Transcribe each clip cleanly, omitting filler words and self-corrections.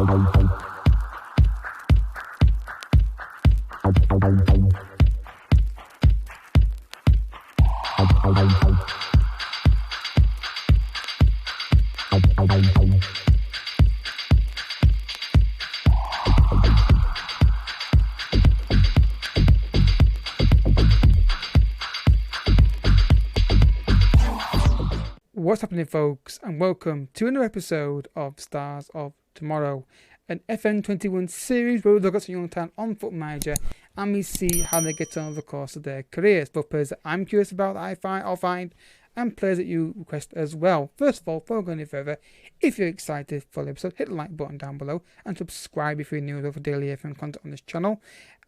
What's happening, folks, and welcome to another episode of Stars of Tomorrow, an FM21 series where we look at some young talent on Football Manager and we see how they get on over the course of their careers, both players that I'm curious about that I'll find, and players that you request as well. First of all, before we go any further, if you're excited for the episode, hit the like button down below and subscribe if you're new for daily FM content on this channel.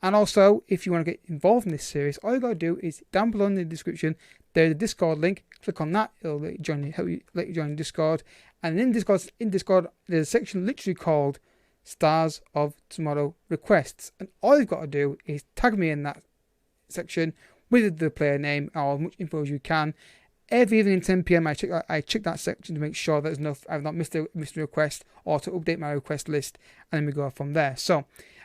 And also, if you want to get involved in this series, all you got to do is down below in the description, there's a Discord link. Click on that, it'll let you join Discord. And in Discord, there's a section literally called Stars of Tomorrow Requests. And all you've got to do is tag me in that section with the player name or as much info as you can. Every evening at 10 PM, I check that section to make sure that I've not missed a request, or to update my request list, and then we go from there. So,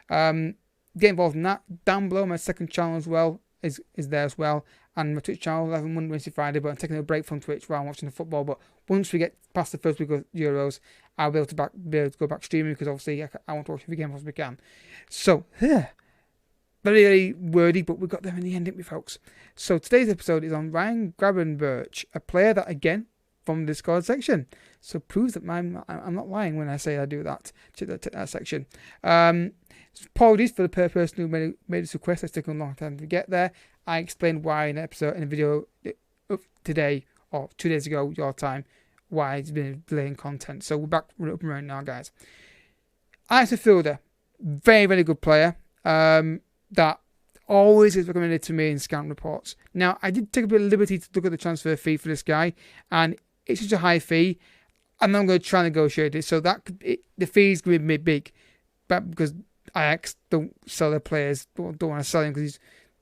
get involved in that. Down below, my second channel as well is there as well, and my Twitch channel, 11 Monday, Wednesday, Friday. But I'm taking a break from Twitch while I'm watching the football. But once we get past the first week of Euros, I'll be able to go back streaming, because obviously I want to watch every game as we can. So, very, very wordy, but we got there in the end, didn't we, folks? So today's episode is on Ryan Gravenberch, a player that, again, from the Discord section. So proves that I'm not lying when I say I do that. Check that section. Apologies for the person who made this request. It's taken a long time to get there. I explained why in a video today, or 2 days ago, your time, why it's been delaying content. So we're up and running now, guys. As a Midfielder, very, very good player. That always is recommended to me in scout reports. Now, I did take a bit of liberty to look at the transfer fee for this guy, and it's such a high fee, and I'm going to try and negotiate it. So the fee is going to be big, but because Ajax don't sell their players, don't want to sell him because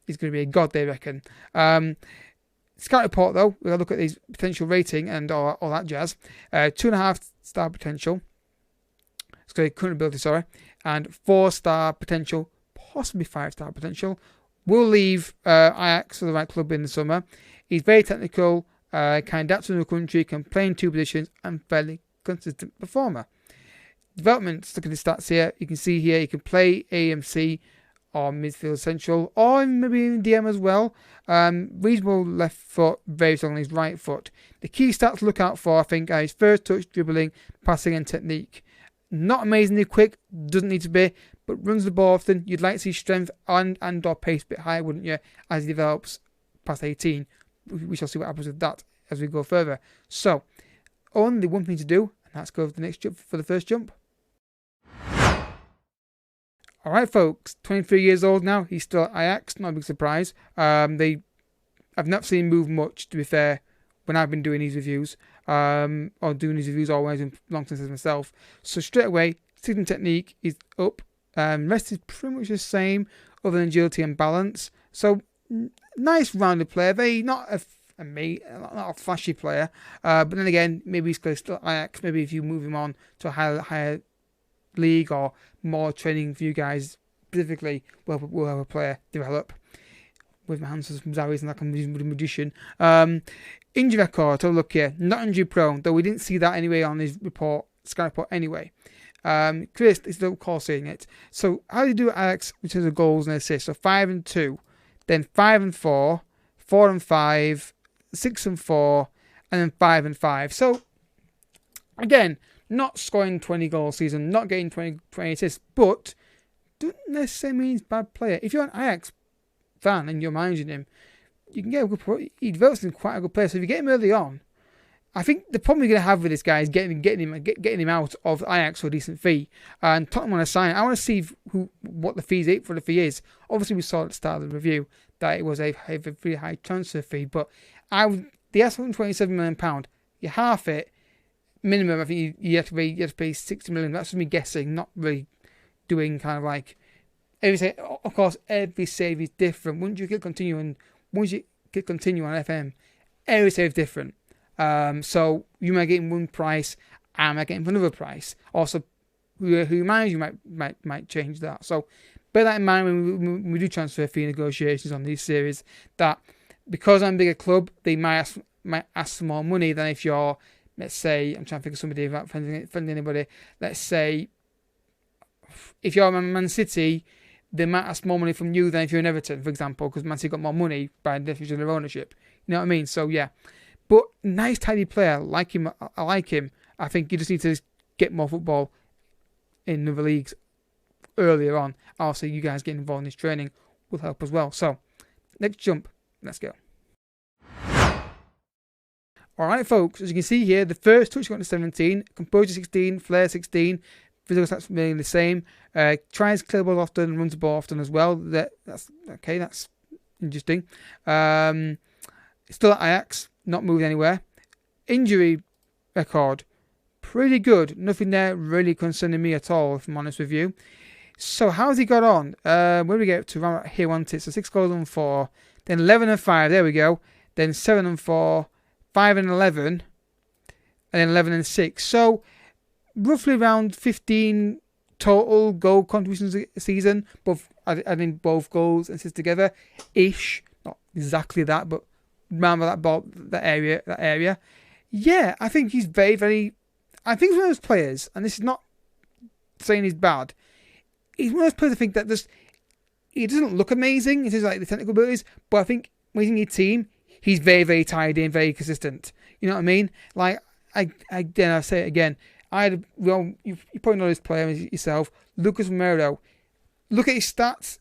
he's going to be a god, they reckon. Scout report, though, we'll look at his potential rating and all that jazz. 2.5 star potential. It's got a current ability, sorry, and 4-star potential, possibly 5-star potential. We'll leave Ajax for the right club in the summer. He's very technical, can adapt to the country, can play in 2 positions, and fairly consistent performer. Development, look at the stats here. You can see here he can play AMC or midfield central, or maybe in DM as well. Reasonable left foot, very strong on his right foot. The key stats to look out for, I think, are his first touch, dribbling, passing, and technique. Not amazingly quick, doesn't need to be, but runs the ball often. You'd like to see strength and or pace a bit higher, wouldn't you, as he develops past 18. We shall see what happens with that as we go further. So, only one thing to do, and that's go for the next jump, for the first jump. Alright, folks, 23 years old now. He's still at Ajax, not a big surprise. I've not seen him move much, to be fair, when I've been doing these reviews. Or doing these reviews always in long time since myself. So straight away, season technique is up. Rest is pretty much the same, other than agility and balance. So nice rounded player. Very not a flashy player. But then again, maybe he's still Ajax. Maybe if you move him on to a higher league or more training for you guys specifically, we'll have a player develop. With my hands for some Zaris and like I'm using with a magician. Injury record, have a look here. Not injury prone, though we didn't see that anyway on his report, Sky report anyway. Chris is still call seeing it. So how do you do Ajax in terms of goals and assists? So 5 and 2, then 5 and 4, 4 and 5, 6 and 4, and then 5 and 5. So again, not scoring 20 goals season, not getting 20 assists, but doesn't necessarily mean he's a bad player. If you're an Ajax fan and you're managing him, you can get a good player. He develops into quite a good player. So if you get him early on, I think the problem you're going to have with this guy is getting him out of Ajax for a decent fee. And Tottenham want to sign. I want to see what the fee is. Obviously, we saw at the start of the review that it was a pretty high transfer fee. But the £127 million, you half it minimum. I think you have to pay 60 million. That's just me guessing, not really doing kind of like. Of course, every save is different. Once you click continue on FM, every save is different. So you might get in one price, I might get in for another price. Also, who manage you might change that. So bear that in mind when we do transfer fee negotiations on these series, that because I'm a bigger club, they might ask for more money than if you're, let's say, I'm trying to think of somebody without offending anybody. Let's say if you're Man City, they might ask more money from you than if you're in Everton, for example, because Man City got more money by definition of their ownership. You know what I mean? So yeah, but nice, tidy player. I like him. I think you just need to get more football in other leagues earlier on. Also, you guys getting involved in this training will help as well. So, next jump. Let's go. Alright, folks. As you can see here, the first touch got to 17, composure 16, flair 16, physical stats remaining the same. Tries clear balls often, runs the ball often as well. That's okay. That's interesting. Still at Ajax, not moving anywhere. Injury record, pretty good. Nothing there really concerning me at all, if I'm honest with you. So how's he got on? Where do we get to? Right here, want it. So 6 goals and 4. Then 11 and 5. There we go. Then 7 and 4. 5 and 11. And then 11 and 6. So roughly around 15 total goal contributions a season. Adding both goals and assists together. Ish. Not exactly that, but around that area. Yeah, I think he's very, very... I think he's one of those players, and this is not saying he's bad. He's one of those players I think that he doesn't look amazing in terms of like the technical abilities, but I think when he's in your team, he's very, very tidy and very consistent. You know what I mean? Like, I say it again. You probably know this player yourself, Lucas Romero. Look at his stats.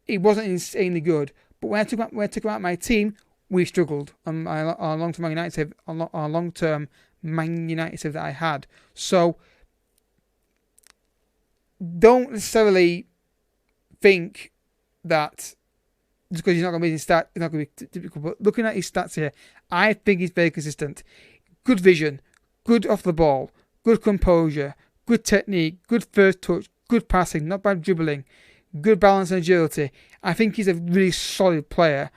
He wasn't insanely good, but when I took him out my team, we struggled on our long-term Man United save that I had. So don't necessarily think that just because he's not going to be in stats, it's not going to be typical. But looking at his stats here, I think he's very consistent. Good vision, good off the ball, good composure, good technique, good first touch, good passing, not bad dribbling, good balance and agility. I think he's a really solid player.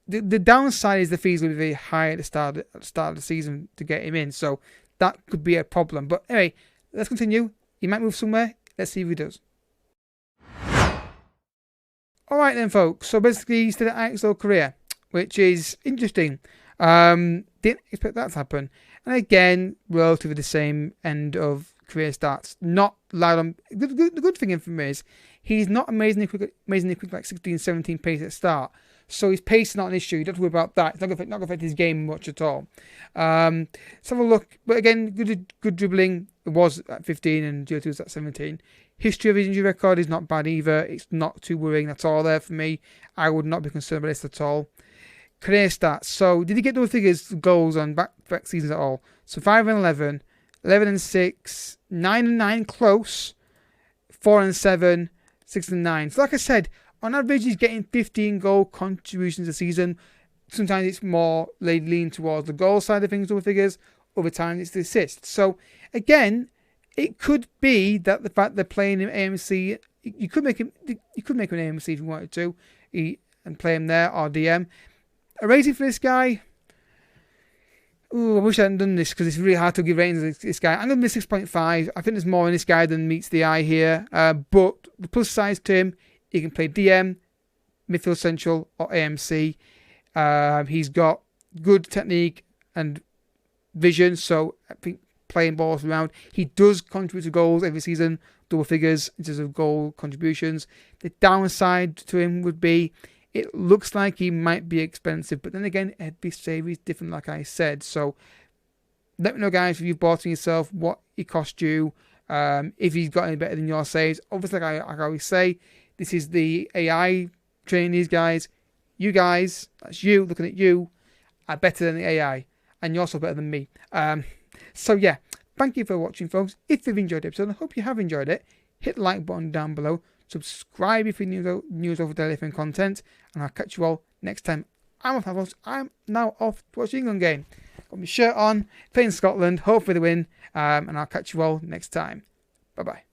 The downside is the fees will be very high at the start of the season to get him in, so that could be a problem. But anyway, let's continue. He might move somewhere. Let's see if he does. Alright then, folks. So basically, he still at Ajax career, which is interesting. Didn't expect that to happen. And again, relatively the same end of career stats. Not loud on. The good thing for me is he's not amazingly quick, like 16, 17 pace at the start. So his pace is not an issue. You don't have to worry about that. It's not going to affect his game much at all. Let's have a look. But again, good dribbling. It was at 15 and GO2 was at 17. History of his injury record is not bad either. It's not too worrying. That's all there for me. I would not be concerned about this at all. Career stats. So did he get those figures, goals on back seasons at all? So 5 and 11, 11 and 6, 9 and 9 close, 4 and 7, 6 and 9. So like I said, on average, he's getting 15 goal contributions a season. Sometimes it's more lean towards the goal side of things over figures. Other times it's the assists. So again, it could be that the fact they're playing him AMC, you could make him an AMC if you wanted to, and play him there or DM. A rating for this guy. Ooh, I wish I hadn't done this because it's really hard to give ratings to this guy. I'm going to be 6.5. I think there's more in this guy than meets the eye here. But the plus side to him, he can play DM, midfield central, or AMC. He's got good technique and vision, so I think playing balls around. He does contribute to goals every season, double figures in terms of goal contributions. The downside to him would be it looks like he might be expensive, but then again, every save is different, like I said. So let me know, guys, if you've bought him yourself, what he cost you, if he's got any better than your saves. Obviously, like I always say, this is the AI training these guys. You guys, that's you, looking at you, are better than the AI. And you're also better than me. So yeah, thank you for watching, folks. If you've enjoyed the episode, I hope you have enjoyed it. Hit the like button down below. Subscribe if you're news over daily FM content. And I'll catch you all next time. I'm now off to watch the England game. Got my shirt on, playing Scotland. Hopefully they win. And I'll catch you all next time. Bye-bye.